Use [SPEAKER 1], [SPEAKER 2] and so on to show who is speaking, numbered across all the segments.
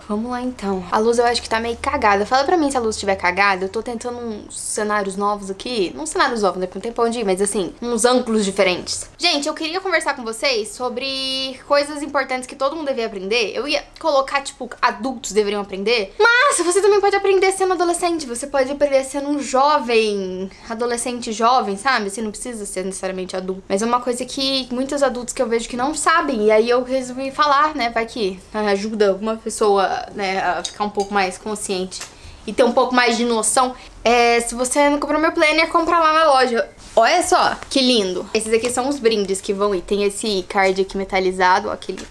[SPEAKER 1] Vamos lá então. A luz eu acho que tá meio cagada. Fala pra mim se a luz estiver cagada. Eu tô tentando uns cenários novos aqui. Não cenários novos, né? Porque não tem pra onde ir, mas assim, uns ângulos diferentes. Gente, eu queria conversar com vocês sobre coisas importantes que todo mundo devia aprender. Eu ia colocar, tipo, adultos deveriam aprender. Mas você também pode aprender sendo adolescente. Você pode aprender sendo um jovem, adolescente jovem, sabe? Você não precisa ser necessariamente adulto. Mas é uma coisa que muitos adultos que eu vejo que não sabem. E aí eu resolvi falar, né? Vai que ajuda alguma pessoa, né, a ficar um pouco mais consciente e ter um pouco mais de noção. Se você não comprou meu planner, compra lá na loja. Olha só, que lindo. Esses aqui são os brindes que vão ir. Tem esse card aqui metalizado, ó, que lindo.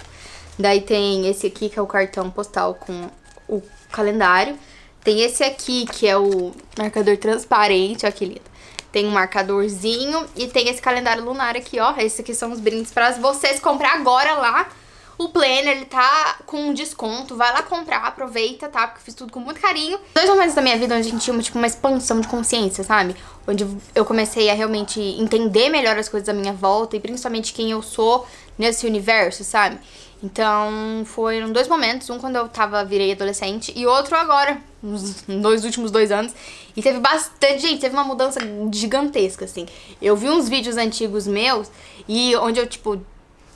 [SPEAKER 1] Daí tem esse aqui, que é o cartão postal com o calendário. Tem esse aqui, que é o marcador transparente, ó, que lindo. Tem um marcadorzinho e tem esse calendário lunar aqui, ó. Esses aqui são os brindes pra vocês comprar agora lá. O planner, ele tá com um desconto, vai lá comprar, aproveita, tá? Porque eu fiz tudo com muito carinho. 2 momentos da minha vida onde a gente tinha tipo, uma expansão de consciência, sabe? Onde eu comecei a realmente entender melhor as coisas à minha volta e principalmente quem eu sou nesse universo, sabe? Então, foram 2 momentos, um quando eu virei adolescente e outro agora, nos últimos 2 anos. E teve bastante, gente, teve uma mudança gigantesca, assim. Eu vi uns vídeos antigos meus e onde eu, tipo,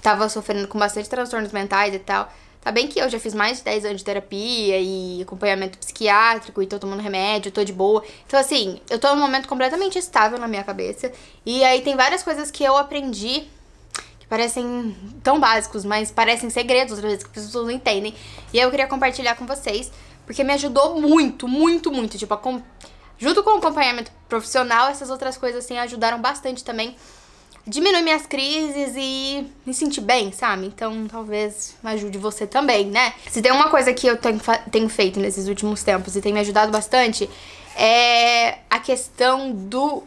[SPEAKER 1] tava sofrendo com bastante transtornos mentais e tal. Tá bem que eu já fiz mais de 10 anos de terapia e acompanhamento psiquiátrico e tô tomando remédio, tô de boa. Então, assim, eu tô num momento completamente estável na minha cabeça. E aí tem várias coisas que eu aprendi que parecem tão básicos, mas parecem segredos, outras vezes, que as pessoas não entendem. E aí eu queria compartilhar com vocês, porque me ajudou muito, muito, muito. Tipo, junto com o acompanhamento profissional, essas outras coisas, assim, ajudaram bastante também. Diminuir minhas crises e me sentir bem, sabe? Então, talvez ajude você também, né? Se tem uma coisa que eu tenho feito nesses últimos tempos e tem me ajudado bastante, é a questão do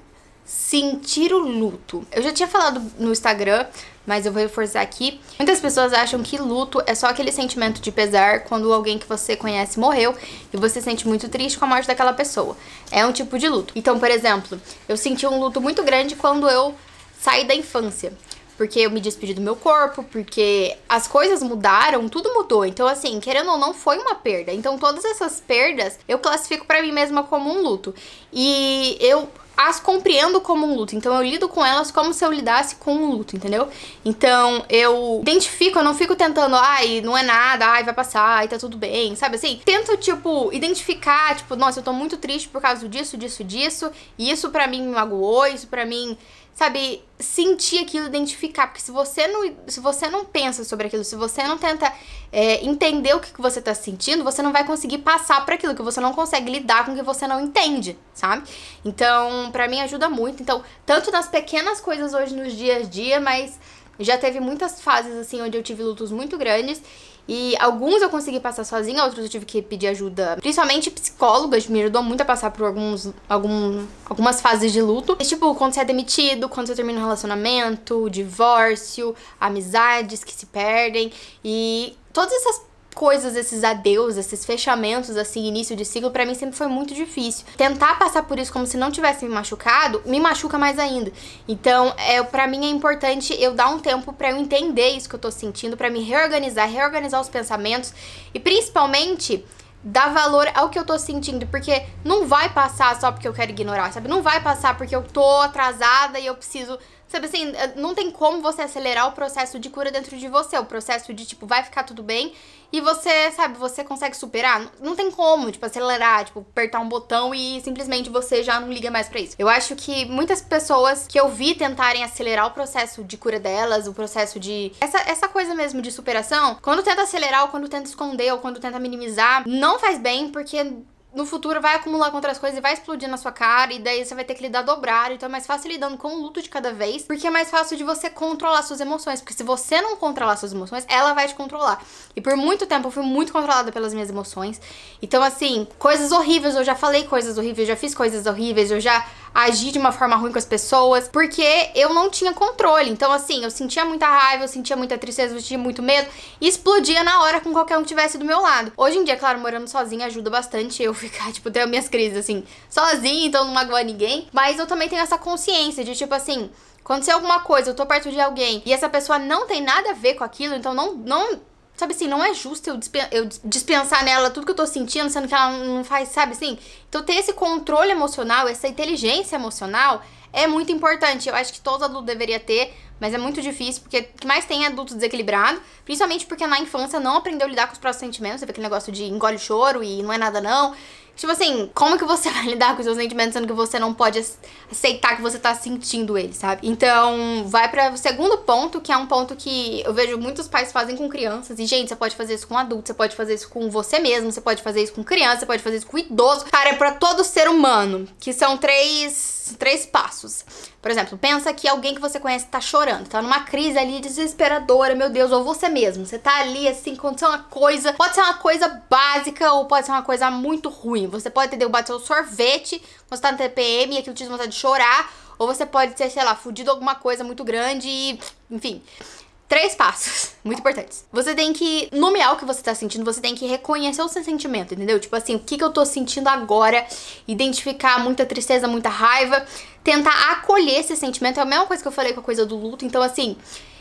[SPEAKER 1] sentir o luto. Eu já tinha falado no Instagram, mas eu vou reforçar aqui. Muitas pessoas acham que luto é só aquele sentimento de pesar quando alguém que você conhece morreu e você se sente muito triste com a morte daquela pessoa. É um tipo de luto. Então, por exemplo, eu senti um luto muito grande quando eu saí da infância, porque eu me despedi do meu corpo, porque as coisas mudaram, tudo mudou. Então, assim, querendo ou não, foi uma perda. Então, todas essas perdas eu classifico pra mim mesma como um luto. E eu as compreendo como um luto. Então, eu lido com elas como se eu lidasse com um luto, entendeu? Então, eu identifico, eu não fico tentando, ai, não é nada, ai, vai passar, ai, tá tudo bem, sabe assim? Tento, tipo, identificar, tipo, nossa, eu tô muito triste por causa disso, disso, disso, e isso pra mim me magoou, isso pra mim, sabe, sentir aquilo, identificar, porque se você não pensa sobre aquilo, se você não tenta entender o que você tá sentindo, você não vai conseguir passar por aquilo, que você não consegue lidar com o que você não entende, sabe? Então, pra mim ajuda muito. Então, tanto nas pequenas coisas hoje nos dias a dia, mas já teve muitas fases, assim, onde eu tive lutos muito grandes. E alguns eu consegui passar sozinha, outros eu tive que pedir ajuda, principalmente psicólogas, me ajudou muito a passar por algumas fases de luto. E, tipo, quando você é demitido, quando você termina um relacionamento, divórcio, amizades que se perdem e todas essas coisas, esses adeus, esses fechamentos, assim, início de ciclo, pra mim sempre foi muito difícil. Tentar passar por isso como se não tivesse me machucado, me machuca mais ainda. Então, pra mim é importante eu dar um tempo pra eu entender isso que eu tô sentindo, pra me reorganizar os pensamentos e principalmente dar valor ao que eu tô sentindo, porque não vai passar só porque eu quero ignorar, sabe? Não vai passar porque eu tô atrasada e eu preciso, sabe assim, não tem como você acelerar o processo de cura dentro de você, o processo de, tipo, vai ficar tudo bem e você, sabe, você consegue superar. Não tem como, tipo, acelerar, tipo, apertar um botão e simplesmente você já não liga mais pra isso. Eu acho que muitas pessoas que eu vi tentarem acelerar o processo de cura delas, o processo de essa coisa mesmo de superação, quando tenta acelerar ou quando tenta esconder ou quando tenta minimizar, não faz bem, porque no futuro vai acumular com outras coisas e vai explodir na sua cara, e daí você vai ter que lidar dobrado. Então é mais fácil lidando com o luto de cada vez, porque é mais fácil de você controlar suas emoções, porque se você não controlar suas emoções, ela vai te controlar. E por muito tempo eu fui muito controlada pelas minhas emoções. Então, assim, coisas horríveis, eu já falei coisas horríveis, eu já fiz coisas horríveis, eu já agi de uma forma ruim com as pessoas, porque eu não tinha controle. Então, assim, eu sentia muita raiva, eu sentia muita tristeza, eu sentia muito medo e explodia na hora com qualquer um que estivesse do meu lado. Hoje em dia, claro, morando sozinha ajuda bastante eu ficar, tipo, ter minhas crises, assim, sozinha, então não magoar ninguém. Mas eu também tenho essa consciência de, tipo, assim, aconteceu alguma coisa, eu tô perto de alguém e essa pessoa não tem nada a ver com aquilo, então não sabe assim, não é justo eu dispensar nela tudo que eu tô sentindo, sendo que ela não faz, sabe assim? Então ter esse controle emocional, essa inteligência emocional é muito importante. Eu acho que todo adulto deveria ter, mas é muito difícil, porque o que mais tem é adulto desequilibrado, principalmente porque na infância não aprendeu a lidar com os próprios sentimentos, você vê aquele negócio de engole o choro e não é nada não. Tipo assim, como que você vai lidar com os seus sentimentos sendo que você não pode aceitar que você tá sentindo eles, sabe? Então, vai pra segundo ponto, que é um ponto que eu vejo muitos pais fazem com crianças. E, gente, você pode fazer isso com adulto, você pode fazer isso com você mesmo, você pode fazer isso com criança, você pode fazer isso com idoso. Cara, é pra todo ser humano, que são três passos. Por exemplo, pensa que alguém que você conhece tá chorando, tá numa crise ali desesperadora, meu Deus, ou você mesmo. Você tá ali, assim, aconteceu uma coisa, pode ser uma coisa básica ou pode ser uma coisa muito ruim. Você pode ter derrubado seu sorvete quando você tá no TPM e aquilo te dá vontade de chorar, ou você pode ter, sei lá, fudido alguma coisa muito grande e, enfim... 3 passos, muito importantes. Você tem que nomear o que você tá sentindo, você tem que reconhecer o seu sentimento, entendeu? Tipo assim, o que eu tô sentindo agora, identificar muita tristeza, muita raiva, tentar acolher esse sentimento. É a mesma coisa que eu falei com a coisa do luto, então assim...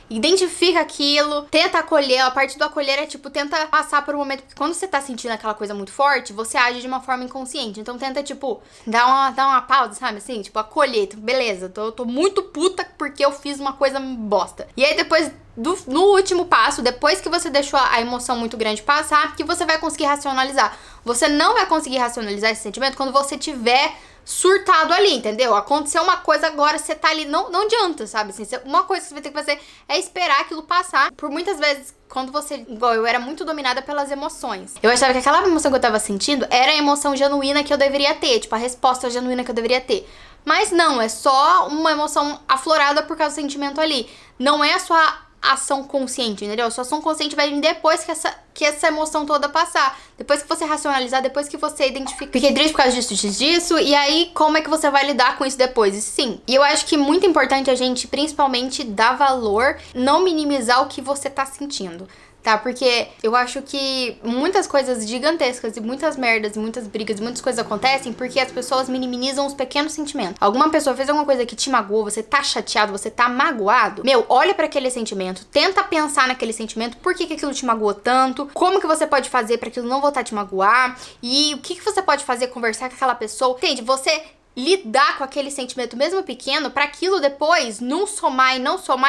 [SPEAKER 1] Identifica aquilo, tenta acolher. A parte do acolher é tipo, tenta passar por um momento. Porque quando você tá sentindo aquela coisa muito forte, você age de uma forma inconsciente. Então tenta, tipo, dar uma pausa, sabe? Assim, tipo, acolher. Tipo, beleza, eu tô muito puta porque eu fiz uma coisa bosta. E aí depois, no último passo, depois que você deixou a emoção muito grande passar, que você vai conseguir racionalizar. Você não vai conseguir racionalizar esse sentimento quando você tiver surtado ali, entendeu? Aconteceu uma coisa agora, você tá ali, não adianta, sabe? Assim, uma coisa que você vai ter que fazer é esperar aquilo passar. Por muitas vezes, quando você... Igual, eu era muito dominada pelas emoções. Eu achava que aquela emoção que eu tava sentindo era a emoção genuína que eu deveria ter, tipo, a resposta genuína que eu deveria ter. Mas não, é só uma emoção aflorada por causa do sentimento ali. Não é a sua ação consciente, entendeu? A sua ação consciente vai vir depois que essa emoção toda passar. Depois que você racionalizar, depois que você identifica. Fiquei triste por causa disso, e aí como é que você vai lidar com isso depois? E sim, e eu acho que é muito importante a gente, principalmente, dar valor, não minimizar o que você tá sentindo. Tá? Porque eu acho que muitas coisas gigantescas e muitas merdas, e muitas brigas, e muitas coisas acontecem porque as pessoas minimizam os pequenos sentimentos. Alguma pessoa fez alguma coisa que te magoou, você tá chateado, você tá magoado. Meu, olha pra aquele sentimento, tenta pensar naquele sentimento, por que aquilo te magoou tanto, como que você pode fazer pra aquilo não voltar a te magoar, e o que você pode fazer, conversar com aquela pessoa. Entende? Você... lidar com aquele sentimento mesmo pequeno pra aquilo depois não somar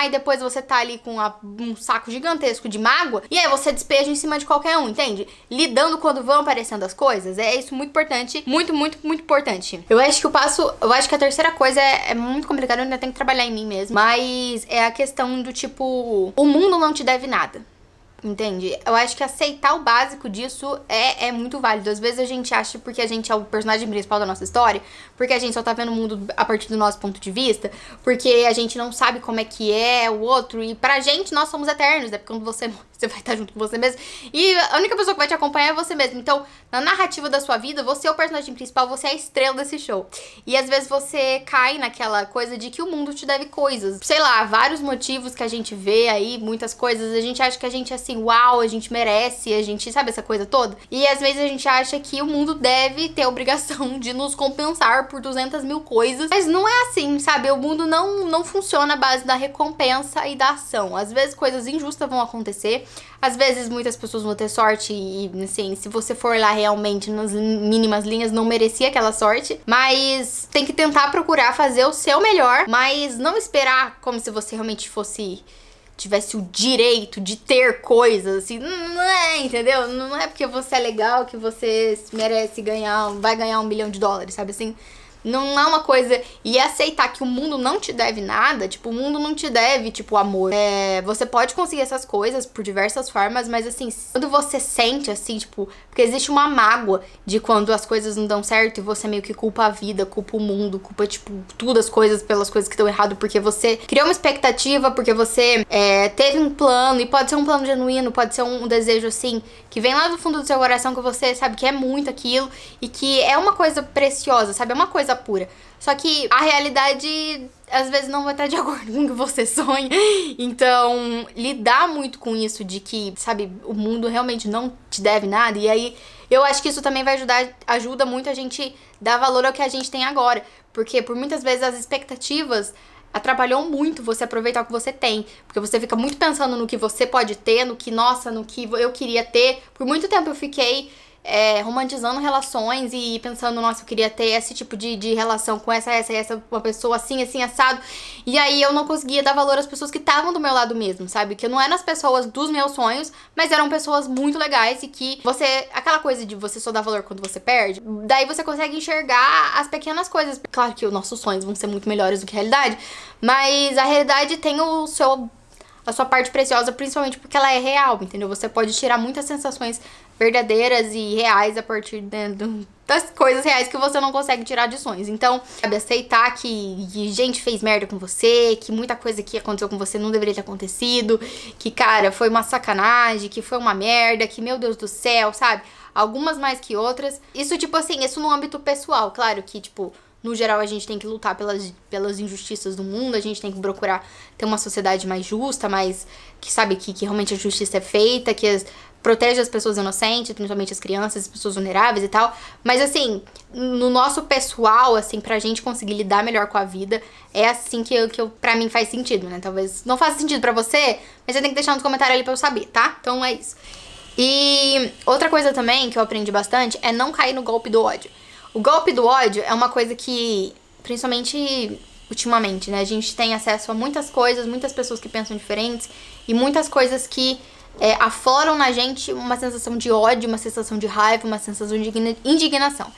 [SPEAKER 1] e depois você tá ali com um saco gigantesco de mágoa e aí você despeja em cima de qualquer um, entende? Lidando quando vão aparecendo as coisas, é isso muito importante, muito importante. Eu acho que a terceira coisa é muito complicada, eu ainda tenho que trabalhar em mim mesmo, mas é a questão do tipo, o mundo não te deve nada. Entende? Eu acho que aceitar o básico disso é muito válido. Às vezes a gente acha porque a gente é o personagem principal da nossa história, porque a gente só tá vendo o mundo a partir do nosso ponto de vista, porque a gente não sabe como é que é o outro, e pra gente nós somos eternos, né? Porque quando você vai estar junto com você mesmo, e a única pessoa que vai te acompanhar é você mesmo. Então, na narrativa da sua vida, você é o personagem principal, você é a estrela desse show. E às vezes você cai naquela coisa de que o mundo te deve coisas. Sei lá, vários motivos que a gente vê aí, muitas coisas, a gente acha que a gente é assim, uau, a gente merece, a gente sabe essa coisa toda. E às vezes a gente acha que o mundo deve ter a obrigação de nos compensar por 200 mil coisas. Mas não é assim, sabe? O mundo não funciona à base da recompensa e da ação. Às vezes coisas injustas vão acontecer. Às vezes muitas pessoas vão ter sorte e, assim, se você for lá realmente nas mínimas linhas, não merecia aquela sorte. Mas tem que tentar procurar fazer o seu melhor, mas não esperar como se você realmente tivesse o direito de ter coisas, assim, não é, entendeu? Não é porque você é legal que você merece vai ganhar $1 milhão, sabe assim? Não é uma coisa... E aceitar que o mundo não te deve nada, tipo, o mundo não te deve, tipo, amor. Você pode conseguir essas coisas por diversas formas, mas assim, quando você sente, assim, tipo... Porque existe uma mágoa de quando as coisas não dão certo e você meio que culpa a vida, culpa o mundo, culpa, tipo, tudo as coisas pelas coisas que estão errado, porque você criou uma expectativa, porque você teve um plano, e pode ser um plano genuíno, pode ser um desejo, assim, que vem lá do fundo do seu coração, que você sabe que é muito aquilo, e que é uma coisa preciosa, sabe? É uma coisa pura. Só que a realidade às vezes não vai estar de acordo com o que você sonha. Então, lidar muito com isso de que, sabe, o mundo realmente não te deve nada. E aí, eu acho que isso também vai ajuda muito a gente dar valor ao que a gente tem agora. Porque por muitas vezes as expectativas atrapalhou muito você aproveitar o que você tem. Porque você fica muito pensando no que você pode ter, no que, nossa, no que eu queria ter. Por muito tempo eu fiquei romantizando relações e pensando, nossa, eu queria ter esse tipo de relação com essa, uma pessoa assim, assado. E aí eu não conseguia dar valor às pessoas que estavam do meu lado mesmo, sabe? Que não eram as pessoas dos meus sonhos, mas eram pessoas muito legais e que você... Aquela coisa de você só dar valor quando você perde, daí você consegue enxergar as pequenas coisas. Claro que os nossos sonhos vão ser muito melhores do que a realidade, mas a realidade tem a sua parte preciosa, principalmente porque ela é real, entendeu? Você pode tirar muitas sensações verdadeiras e reais a partir das coisas reais que você não consegue tirar de sonhos. Então, sabe, aceitar que gente fez merda com você, que muita coisa que aconteceu com você não deveria ter acontecido, que, cara, foi uma sacanagem, que foi uma merda, que, meu Deus do céu, sabe? Algumas mais que outras. Isso, tipo assim, isso no âmbito pessoal. Claro que, tipo, no geral, a gente tem que lutar pelas injustiças do mundo, a gente tem que procurar ter uma sociedade mais justa, mais que sabe que realmente a justiça é feita, que protege as pessoas inocentes, principalmente as crianças, as pessoas vulneráveis e tal. Mas assim, no nosso pessoal, assim, pra gente conseguir lidar melhor com a vida, é assim que pra mim faz sentido, né? Talvez não faça sentido pra você, mas você tem que deixar nos comentários ali pra eu saber, tá? Então é isso. E outra coisa também que eu aprendi bastante é não cair no golpe do ódio. O golpe do ódio é uma coisa que, principalmente ultimamente, né? A gente tem acesso a muitas coisas, muitas pessoas que pensam diferentes e muitas coisas que afloram na gente uma sensação de ódio, uma sensação de raiva, uma sensação de indignação.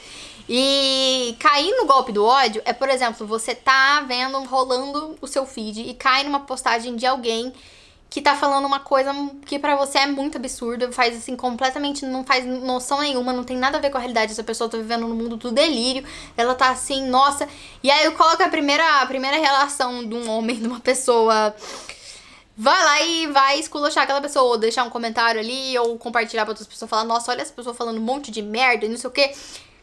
[SPEAKER 1] E cair no golpe do ódio é, por exemplo, você tá vendo, rolando o seu feed e cai numa postagem de alguém que tá falando uma coisa que pra você é muito absurda, faz assim, completamente, não faz noção nenhuma, não tem nada a ver com a realidade, essa pessoa tá vivendo no mundo do delírio, ela tá assim, nossa, e aí eu coloco a primeira relação de um homem, de uma pessoa, vai lá e vai esculachar aquela pessoa, ou deixar um comentário ali, ou compartilhar pra outras pessoas, falar, nossa, olha essa pessoa falando um monte de merda e não sei o que.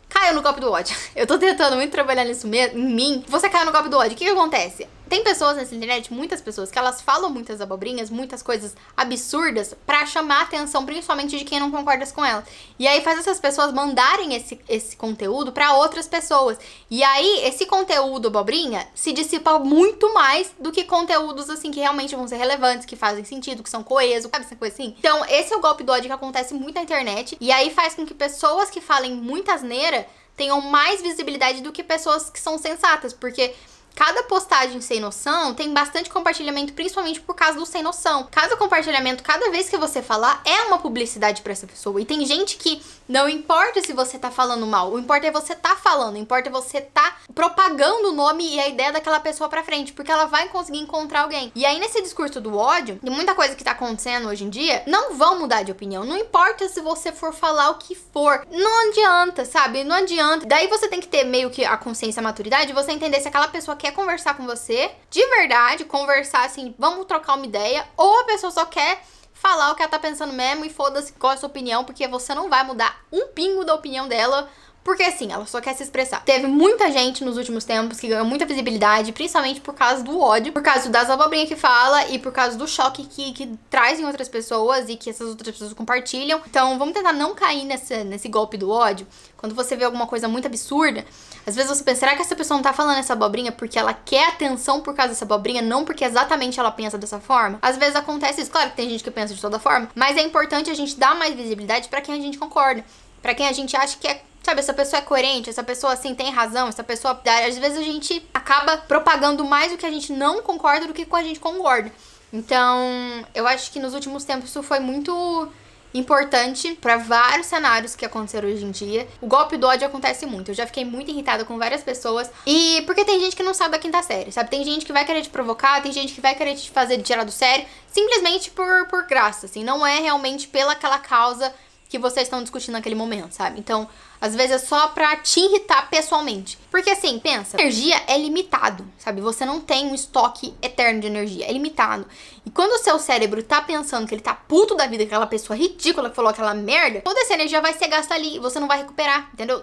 [SPEAKER 1] Caiu no golpe do ódio. Eu tô tentando muito trabalhar nisso em mim. Você caiu no golpe do ódio. O que acontece? Tem pessoas nessa internet, muitas pessoas, que elas falam muitas abobrinhas, muitas coisas absurdas pra chamar a atenção, principalmente de quem não concorda com ela. E aí faz essas pessoas mandarem esse conteúdo pra outras pessoas. E aí esse conteúdo abobrinha se dissipa muito mais do que conteúdos assim que realmente vão ser relevantes, que fazem sentido, que são coesos, sabe essa coisa assim? Então esse é o golpe do ódio que acontece muito na internet. E aí faz com que pessoas que falem muita asneira tenham mais visibilidade do que pessoas que são sensatas, porque cada postagem sem noção tem bastante compartilhamento, principalmente por causa do sem noção. Cada compartilhamento, cada vez que você falar, é uma publicidade pra essa pessoa. E tem gente que não importa se você tá falando mal, o importa é você tá falando, o importa é você tá propagando o nome e a ideia daquela pessoa pra frente, porque ela vai conseguir encontrar alguém. E aí nesse discurso do ódio, de muita coisa que tá acontecendo hoje em dia, não vão mudar de opinião. Não importa se você for falar o que for, não adianta, sabe? Não adianta. Daí você tem que ter meio que a consciência, a maturidade, de você entender se aquela pessoa quer conversar com você, de verdade, conversar assim, vamos trocar uma ideia, ou a pessoa só quer falar o que ela tá pensando mesmo e foda-se qual é a sua opinião, porque você não vai mudar um pingo da opinião dela, porque assim, ela só quer se expressar. Teve muita gente nos últimos tempos que ganhou muita visibilidade, principalmente por causa do ódio, por causa das abobrinhas que fala e por causa do choque que traz em outras pessoas e que essas outras pessoas compartilham. Então vamos tentar não cair nesse golpe do ódio. Quando você vê alguma coisa muito absurda, às vezes você pensa, será que essa pessoa não tá falando essa abobrinha porque ela quer atenção por causa dessa abobrinha, não porque exatamente ela pensa dessa forma? Às vezes acontece isso, claro que tem gente que pensa de toda forma, mas é importante a gente dar mais visibilidade pra quem a gente concorda, pra quem a gente acha que é, sabe, essa pessoa é coerente, essa pessoa assim tem razão, essa pessoa, às vezes a gente acaba propagando mais o que a gente não concorda do que com a gente concorda. Então, eu acho que nos últimos tempos isso foi muito importante pra vários cenários que aconteceram hoje em dia. O golpe do ódio acontece muito. Eu já fiquei muito irritada com várias pessoas. E porque tem gente que não sabe da quinta série, sabe? Tem gente que vai querer te provocar, tem gente que vai querer te fazer tirar do sério, simplesmente por graça, assim. Não é realmente pela aquela causa que vocês estão discutindo naquele momento, sabe? Então, às vezes é só pra te irritar pessoalmente. Porque assim, pensa, energia é limitado, sabe? Você não tem um estoque eterno de energia, é limitado. E quando o seu cérebro tá pensando que ele tá puto da vida, aquela pessoa ridícula que falou aquela merda, toda essa energia vai ser gasta ali e você não vai recuperar, entendeu?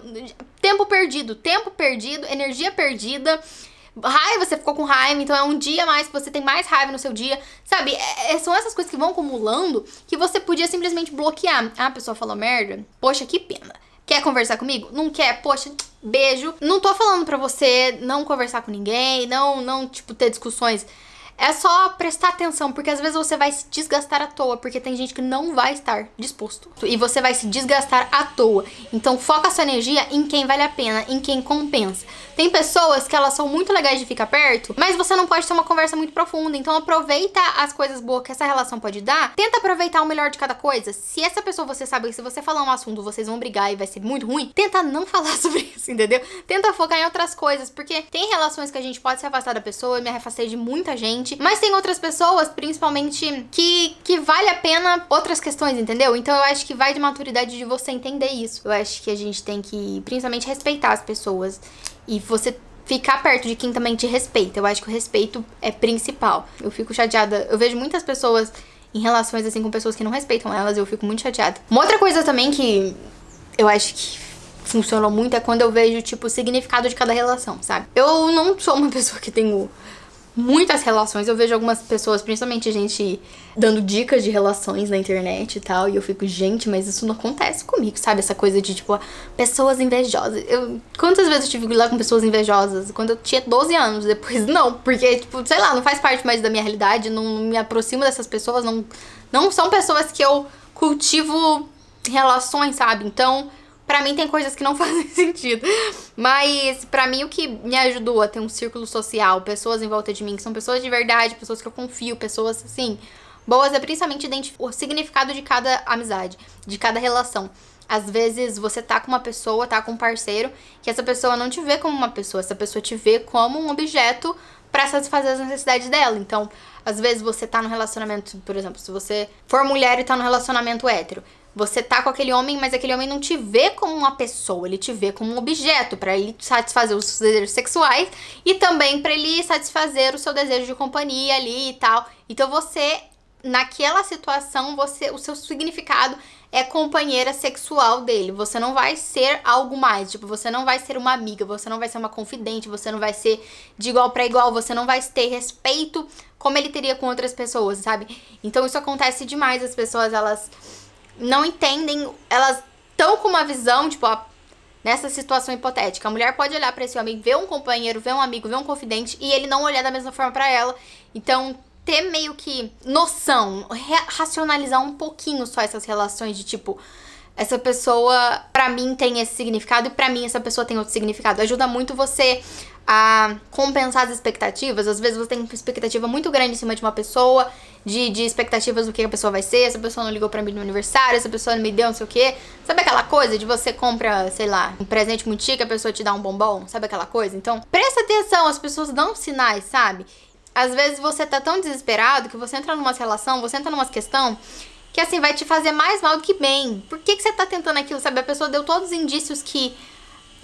[SPEAKER 1] Tempo perdido, energia perdida. Raiva, você ficou com raiva, então é um dia a mais que você tem mais raiva no seu dia, sabe? São essas coisas que vão acumulando que você podia simplesmente bloquear. Ah, a pessoa falou merda? Poxa, que pena. Quer conversar comigo? Não quer? Poxa, beijo. Não tô falando pra você não conversar com ninguém, não, tipo, ter discussões. É só prestar atenção, porque às vezes você vai se desgastar à toa, porque tem gente que não vai estar disposto. E você vai se desgastar à toa. Então foca a sua energia em quem vale a pena, em quem compensa. Tem pessoas que elas são muito legais de ficar perto, mas você não pode ter uma conversa muito profunda. Então aproveita as coisas boas que essa relação pode dar. Tenta aproveitar o melhor de cada coisa. Se essa pessoa, você sabe que se você falar um assunto, vocês vão brigar e vai ser muito ruim, tenta não falar sobre isso, entendeu? Tenta focar em outras coisas, porque tem relações que a gente pode se afastar da pessoa. Eu me afastei de muita gente, mas tem outras pessoas, principalmente, que vale a pena outras questões, entendeu? Então eu acho que vai de maturidade de você entender isso. Eu acho que a gente tem que, principalmente, respeitar as pessoas. E você ficar perto de quem também te respeita. Eu acho que o respeito é principal. Eu fico chateada. Eu vejo muitas pessoas em relações, assim, com pessoas que não respeitam elas. Eu fico muito chateada. Uma outra coisa também que eu acho que funcionou muito é quando eu vejo, tipo, o significado de cada relação, sabe? Eu não sou uma pessoa que tenho muitas relações. Eu vejo algumas pessoas, principalmente gente dando dicas de relações na internet e tal, e eu fico, gente, mas isso não acontece comigo, sabe? Essa coisa de, tipo, pessoas invejosas. Quantas vezes eu tive que ir lá com pessoas invejosas? Quando eu tinha 12 anos, depois não, porque, tipo, sei lá, não faz parte mais da minha realidade, não me aproximo dessas pessoas, não são pessoas que eu cultivo relações, sabe? Então, pra mim tem coisas que não fazem sentido. Mas pra mim o que me ajudou a ter um círculo social, pessoas em volta de mim, que são pessoas de verdade, pessoas que eu confio, pessoas assim, boas, é principalmente identificar o significado de cada amizade, de cada relação. Às vezes você tá com uma pessoa, tá com um parceiro, que essa pessoa não te vê como uma pessoa, essa pessoa te vê como um objeto pra satisfazer as necessidades dela. Então, às vezes você tá num relacionamento, por exemplo, se você for mulher e tá num relacionamento hétero, você tá com aquele homem, mas aquele homem não te vê como uma pessoa, ele te vê como um objeto pra ele satisfazer os seus desejos sexuais e também pra ele satisfazer o seu desejo de companhia ali e tal. Então você, naquela situação, o seu significado é companheira sexual dele. Você não vai ser algo mais, tipo, você não vai ser uma amiga, você não vai ser uma confidente, você não vai ser de igual pra igual, você não vai ter respeito como ele teria com outras pessoas, sabe? Então isso acontece demais, as pessoas, elas não entendem, elas estão com uma visão, tipo, ó, nessa situação hipotética, a mulher pode olhar pra esse homem, ver um companheiro, ver um amigo, ver um confidente, e ele não olhar da mesma forma pra ela. Então, ter meio que noção, racionalizar um pouquinho só essas relações de, tipo, essa pessoa, pra mim, tem esse significado, e pra mim, essa pessoa tem outro significado. Ajuda muito você a compensar as expectativas. Às vezes você tem uma expectativa muito grande em cima de uma pessoa, de expectativas do que a pessoa vai ser. Essa pessoa não ligou pra mim no aniversário, essa pessoa não me deu não sei o quê. Sabe aquela coisa de você compra, sei lá, um presente muito chique, a pessoa te dá um bombom? Sabe aquela coisa? Então, presta atenção, as pessoas dão sinais, sabe? Às vezes você tá tão desesperado que você entra numa relação, você entra numa questão que, assim, vai te fazer mais mal do que bem. Por que você tá tentando aquilo, sabe? A pessoa deu todos os indícios que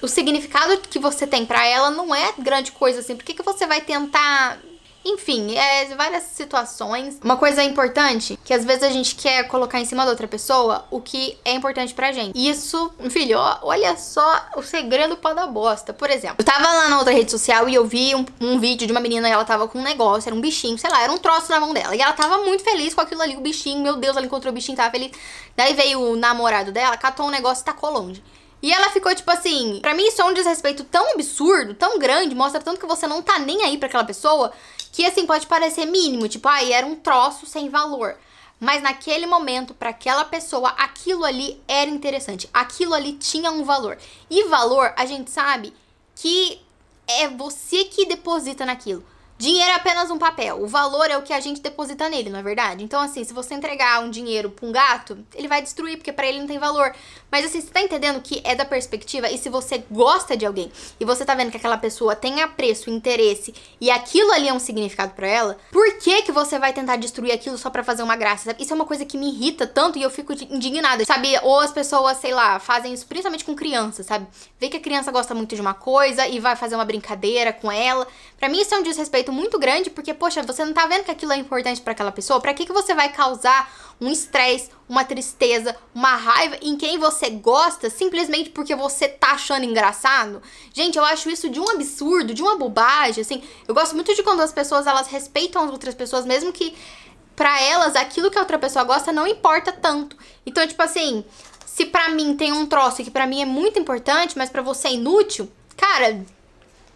[SPEAKER 1] o significado que você tem pra ela não é grande coisa, assim. Por que você vai tentar... Enfim, várias situações. Uma coisa importante, que às vezes a gente quer colocar em cima da outra pessoa o que é importante pra gente. Isso, filho, ó, olha só o segredo pra dar bosta. Por exemplo, eu tava lá na outra rede social e eu vi um vídeo de uma menina e ela tava com um negócio, era um bichinho, sei lá, era um troço na mão dela. E ela tava muito feliz com aquilo ali, o bichinho, meu Deus, ela encontrou o bichinho, tava feliz. Daí veio o namorado dela, catou um negócio e tacou longe. E ela ficou tipo assim, pra mim isso é um desrespeito tão absurdo, tão grande, mostra tanto que você não tá nem aí pra aquela pessoa, que assim, pode parecer mínimo, tipo, era um troço sem valor. Mas naquele momento, pra aquela pessoa, aquilo ali era interessante, aquilo ali tinha um valor. E valor, a gente sabe que é você que deposita naquilo. Dinheiro é apenas um papel, o valor é o que a gente deposita nele, não é verdade? Então, assim, se você entregar um dinheiro pra um gato, ele vai destruir, porque pra ele não tem valor. Mas, assim, você tá entendendo que é da perspectiva, e se você gosta de alguém, e você tá vendo que aquela pessoa tem apreço, interesse, e aquilo ali é um significado pra ela, por que que você vai tentar destruir aquilo só pra fazer uma graça, sabe? Isso é uma coisa que me irrita tanto, e eu fico indignada, sabe? Ou as pessoas, sei lá, fazem isso principalmente com crianças, sabe? Vê que a criança gosta muito de uma coisa, e vai fazer uma brincadeira com ela. Pra mim, isso é um desrespeito muito grande, porque, poxa, você não tá vendo que aquilo é importante pra aquela pessoa? Pra que você vai causar um estresse, uma tristeza, uma raiva em quem você gosta, simplesmente porque você tá achando engraçado? Gente, eu acho isso de um absurdo, de uma bobagem, assim. Eu gosto muito de quando as pessoas, elas respeitam as outras pessoas, mesmo que pra elas, aquilo que a outra pessoa gosta não importa tanto. Então, tipo assim, Se pra mim tem um troço que pra mim é muito importante, mas pra você é inútil, cara,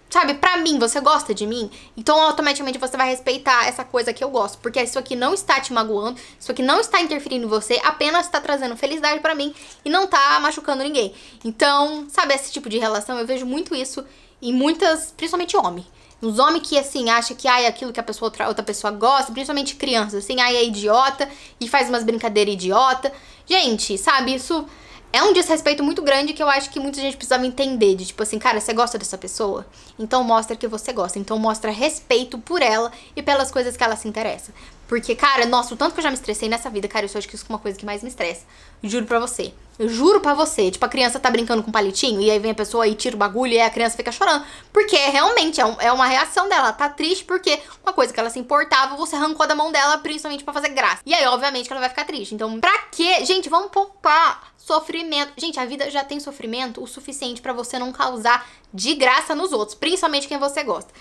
[SPEAKER 1] sabe, pra mim, você gosta de mim, então automaticamente você vai respeitar essa coisa que eu gosto, porque isso aqui não está te magoando, isso aqui não está interferindo em você, apenas está trazendo felicidade pra mim e não tá machucando ninguém. Então, sabe, esse tipo de relação, eu vejo muito isso em muitas, principalmente homem. Os homens que, assim, acham que, ai, aquilo que a pessoa, outra pessoa gosta, principalmente crianças, assim, ai, é idiota, e faz umas brincadeiras idiota. Gente, sabe, isso é um desrespeito muito grande que eu acho que muita gente precisava entender, de tipo assim, cara, você gosta dessa pessoa? Então mostra que você gosta, então mostra respeito por ela e pelas coisas que ela se interessa. Porque, cara, nossa, o tanto que eu já me estressei nessa vida, cara, eu acho que isso é uma coisa que mais me estressa. Juro pra você. Eu juro pra você. Tipo, a criança tá brincando com palitinho e aí vem a pessoa e tira o bagulho e aí a criança fica chorando. Porque realmente é uma reação dela. Ela tá triste porque uma coisa que ela se importava, você arrancou da mão dela principalmente pra fazer graça. E aí, obviamente, que ela vai ficar triste. Então, pra quê? Gente, vamos poupar sofrimento. Gente, a vida já tem sofrimento o suficiente pra você não causar de graça nos outros. Principalmente quem você gosta.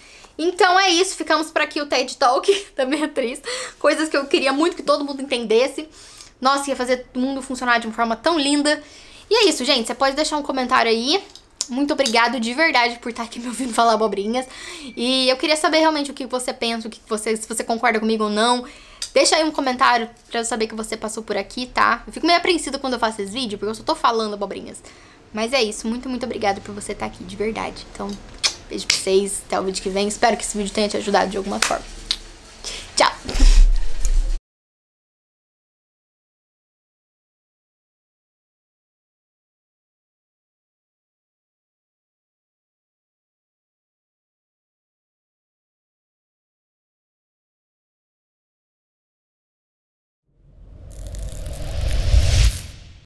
[SPEAKER 1] Então é isso, ficamos por aqui o TED Talk da minha atriz. Coisas que eu queria muito que todo mundo entendesse. Nossa, ia fazer o mundo funcionar de uma forma tão linda. E é isso, gente, você pode deixar um comentário aí. Muito obrigado de verdade por estar aqui me ouvindo falar abobrinhas. E eu queria saber realmente o que você pensa, o que você, se você concorda comigo ou não. Deixa aí um comentário pra eu saber que você passou por aqui, tá? Eu fico meio apreensida quando eu faço esse vídeo, porque eu só tô falando abobrinhas. Mas é isso, muito, muito obrigada por você estar aqui, de verdade. Então, beijo pra vocês, até o vídeo que vem. Espero que esse vídeo tenha te ajudado de alguma forma.